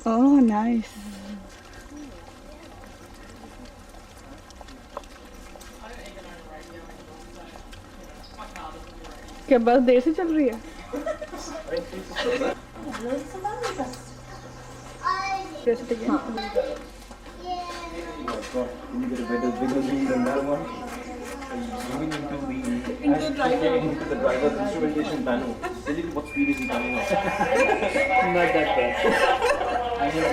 Oh, nice. क्या बस देर से चल रही है? Just again. Can you get a bigger wheel than that one? Zooming into the driver's instrumentation panel. Tell you what speed is he coming off. Not that bad. I mean,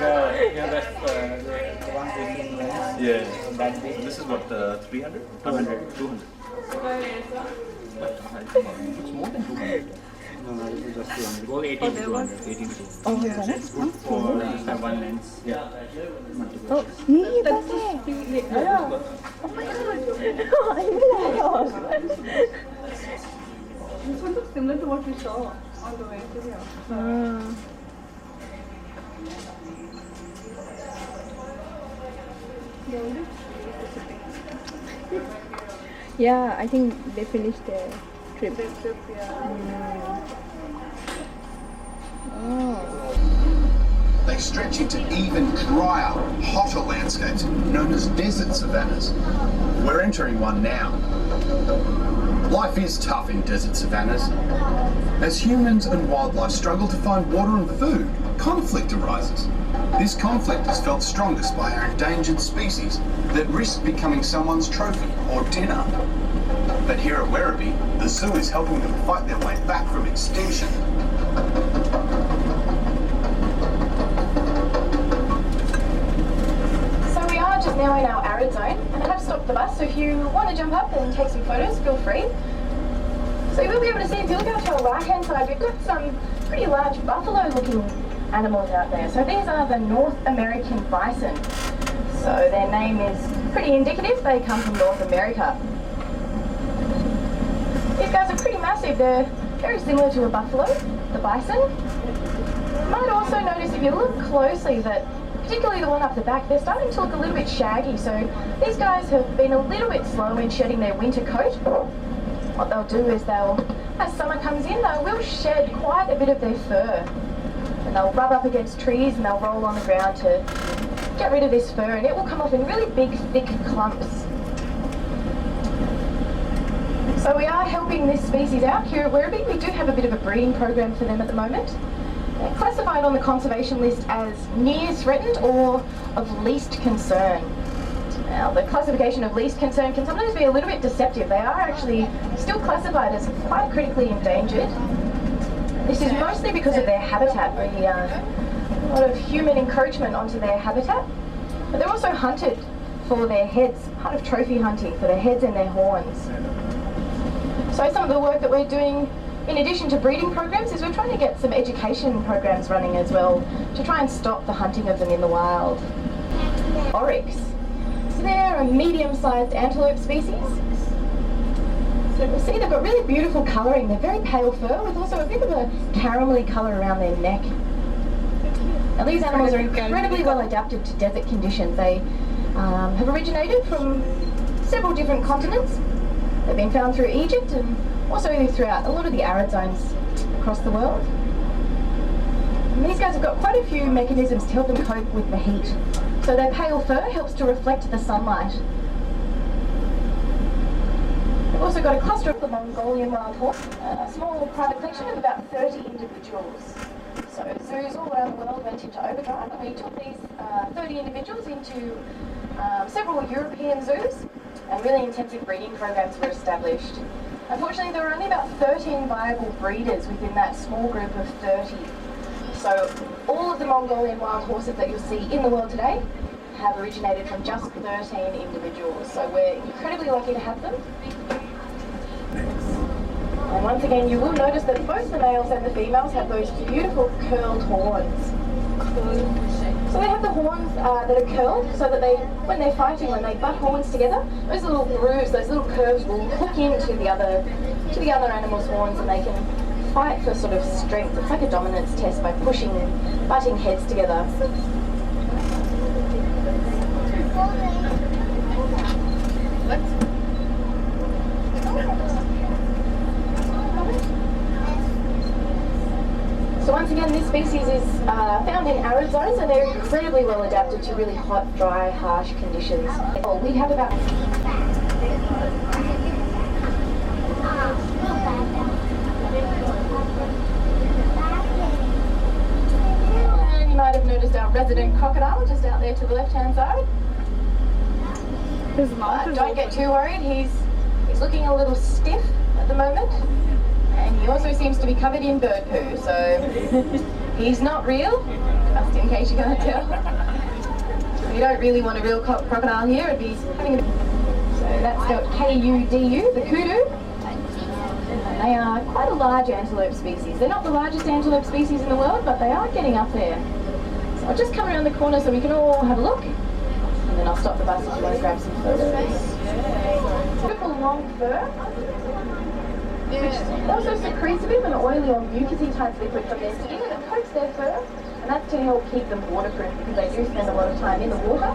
the one taking lens. Yeah. That big. This is what, 300? 200. 200. It's more than 200. No, this is just 200. Go 18 to 200. 18 to 200. Oh, is that it? It's good for have one lens. Yeah. Multiple. Oh, nee, das ist Oh my god! I realized. This one looks similar to what we saw on the way to here. Yeah, I think they finished their trip. They stretch into even drier, hotter landscapes known as desert savannas. We're entering one now. Life is tough in desert savannas. As humans and wildlife struggle to find water and food, conflict arises. This conflict is felt strongest by our endangered species that risk becoming someone's trophy or dinner. But here at Werribiee, the zoo is helping them fight their way back from extinction. So we are just now in our arid zone, and I have stopped the bus, so if you want to jump up and take some photos, feel free. So you will be able to see, if you look out to our right hand side, we've got some pretty large buffalo looking animals out there. So these are the North American bison. So their name is pretty indicative, they come from North America. These guys are pretty massive, they're very similar to a buffalo, the bison. You might also notice if you look closely that, particularly the one up the back, they're starting to look a little bit shaggy. So these guys have been a little bit slow in shedding their winter coat. What they'll do is as summer comes in, they will shed quite a bit of their fur. And they'll rub up against trees and they'll roll on the ground to get rid of this fur, and it will come off in really big, thick clumps. So we are helping this species out here at Werribiee. We do have a bit of a breeding program for them at the moment. They're classified on the conservation list as near threatened or of least concern. Now, the classification of least concern can sometimes be a little bit deceptive. They are actually still classified as quite critically endangered. This is mostly because of their habitat. A lot of human encroachment onto their habitat. But they're also hunted for their heads, part of trophy hunting, for their heads and their horns. So some of the work that we're doing, in addition to breeding programs, is we're trying to get some education programs running as well to try and stop the hunting of them in the wild. Oryx. So they're a medium-sized antelope species. So you can see they've got really beautiful colouring. They're very pale fur with also a bit of a caramelly colour around their neck. Now these animals are incredibly well adapted to desert conditions. They have originated from several different continents. They've been found through Egypt and also throughout a lot of the arid zones across the world. And these guys have got quite a few mechanisms to help them cope with the heat. So their pale fur helps to reflect the sunlight. We've also got a cluster of the Mongolian wild horse, a small private collection of about 30 individuals. So zoos all around the world went into overdrive, and we took these 30 individuals into several European zoos, and really intensive breeding programs were established. Unfortunately, there were only about 13 viable breeders within that small group of 30. So all of the Mongolian wild horses that you'll see in the world today have originated from just 13 individuals. So we're incredibly lucky to have them. And once again, you will notice that both the males and the females have those beautiful curled horns. So they have the horns that are curled, so that when they're fighting, when they butt horns together, those little grooves, those little curves will hook into the other animal's horns, and they can fight for sort of strength. It's like a dominance test by butting heads together. So once again, this species is found in arid zones, and they're incredibly well adapted to really hot, dry, harsh conditions. We have about... And you might have noticed our resident crocodile just out there to the left-hand side. His mouth is Don't get too worried, he's looking a little stiff at the moment. And he also seems to be covered in bird poo, so he's not real, just in case you can't tell. We don't really want a real crocodile here, it'd be having a... So that's spelled K-U-D-U, the kudu. And they are quite a large antelope species. They're not the largest antelope species in the world, but they are getting up there. So I'll just come around the corner so we can all have a look. And then I'll stop the bus if you want to grab some photos. Beautiful long fur, which also secretes a bit of an oily or mucousy type liquid from their skin, and it coats their fur, and that's to help keep them waterproof because they do spend a lot of time in the water.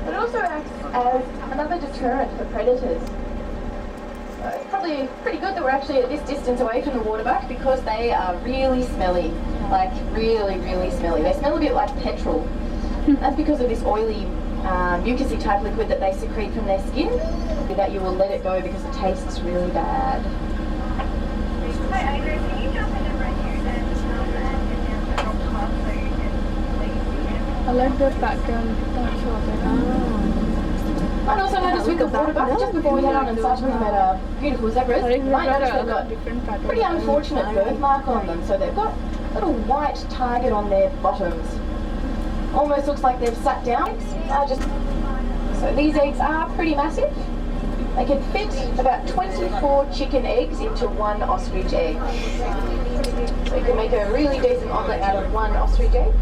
But it also acts as another deterrent for predators. So it's probably pretty good that we're actually at this distance away from the waterbuck because they are really smelly, like really, really smelly. They smell a bit like petrol. That's because of this oily, mucousy type liquid that they secrete from their skin, that you will let it go because it tastes really bad. I like the background. That's I also noticed with the waterbuck, just before we head on and start talking about beautiful zebras, you might notice they've got a pretty unfortunate birthmark on them. So they've got a little white target on their bottoms. Almost looks like they've sat down. So these eggs are pretty massive. They can fit about 24 chicken eggs into one ostrich egg. So you can make a really decent omelette out of one ostrich egg.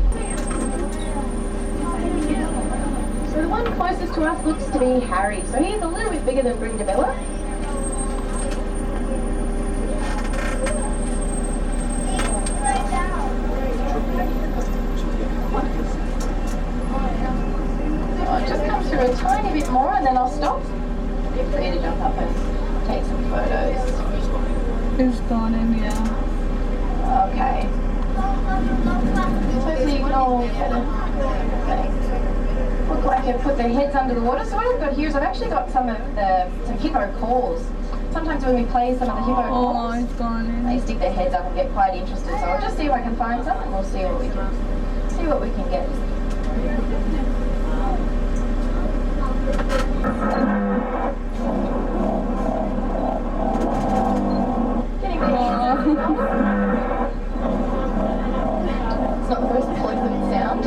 So the one closest to us looks to be Harry. So he's a little bit bigger than Brindabella. I'll just come through a tiny bit more and then I'll stop. Feel free to jump up and take some photos. It's gone in, yeah. Okay. Hopefully you can all get it. Look like I've put their heads under the water. So what I've got here is I've actually got some hippo calls. Sometimes when we play some of the hippo calls, Oh, it's gone in. they stick their heads up and get quite interested. So I'll just see if I can find some and we'll see what we can get. Getting ready. It's not the most pleasant sound.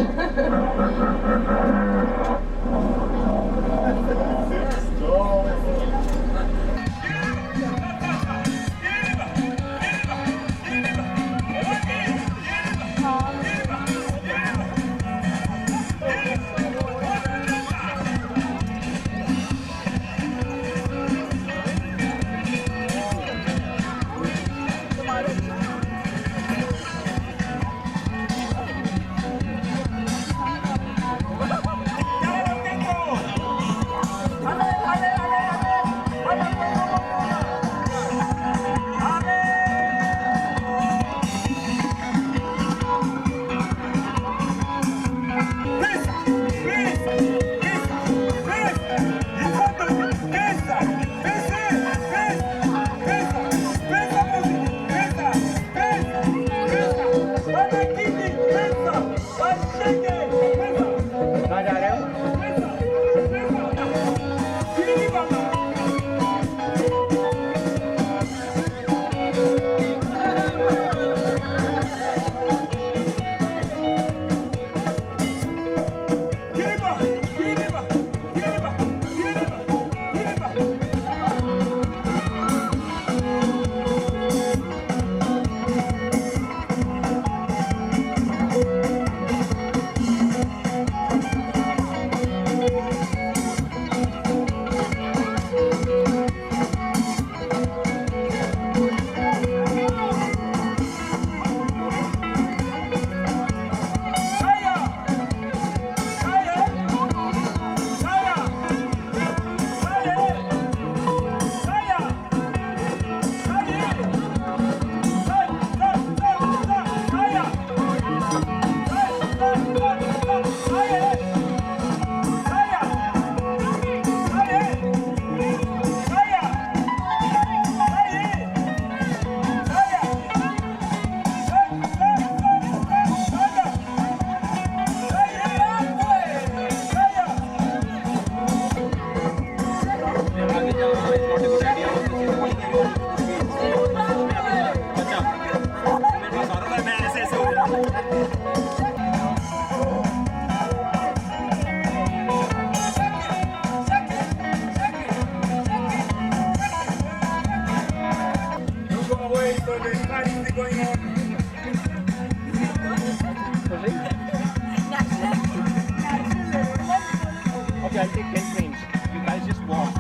Okay, I'll take 10 frames. You guys just walk.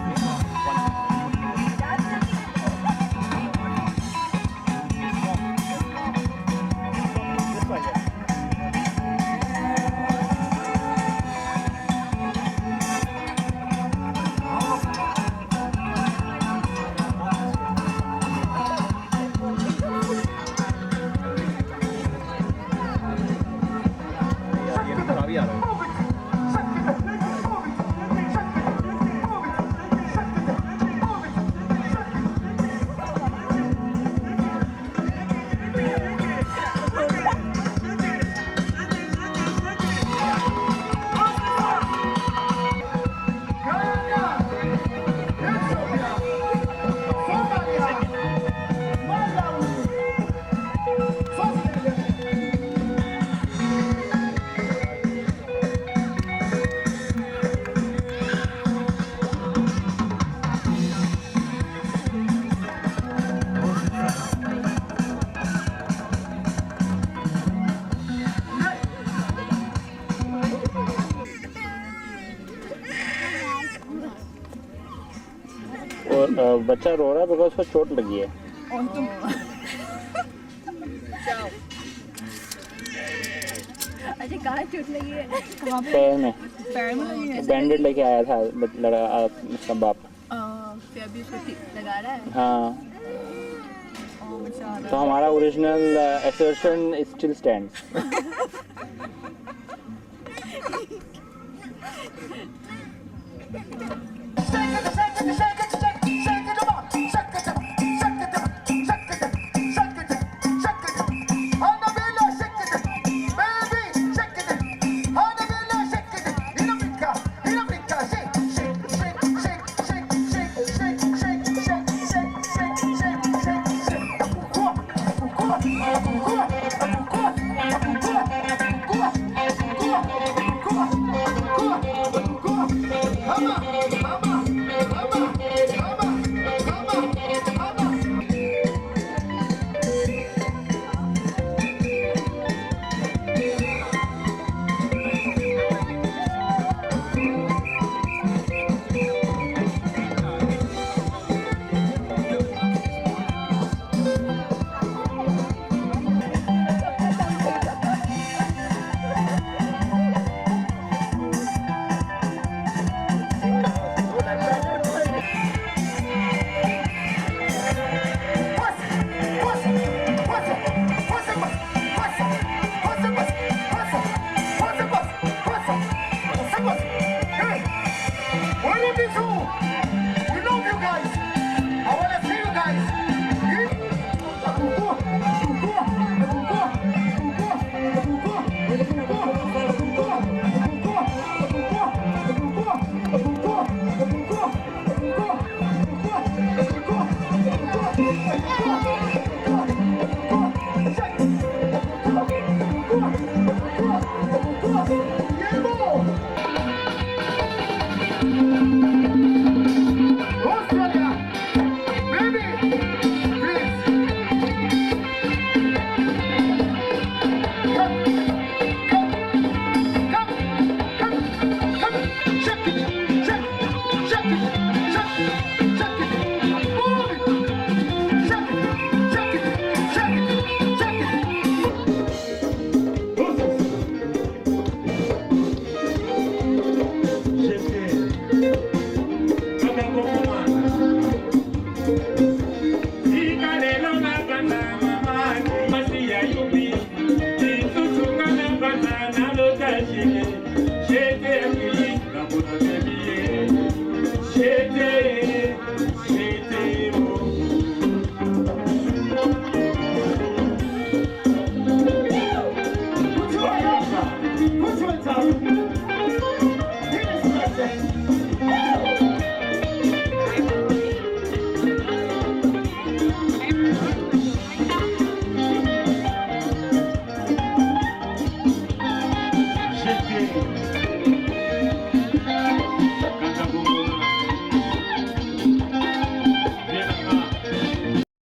This one, yeah. ये तो खराब ही आ रहा है। और बच्चा रो रहा है because उसको चोट लगी है। और तुम अच्छा कहाँ चोट लगी है? वहाँ पे पैर में पैर में लगी है। बैंडेड लेके आया था लड़का उसका बाप। फिर अभी उसको लगा रहा है। हाँ बेचारा। तो हमारा original assertion still stands. Shake,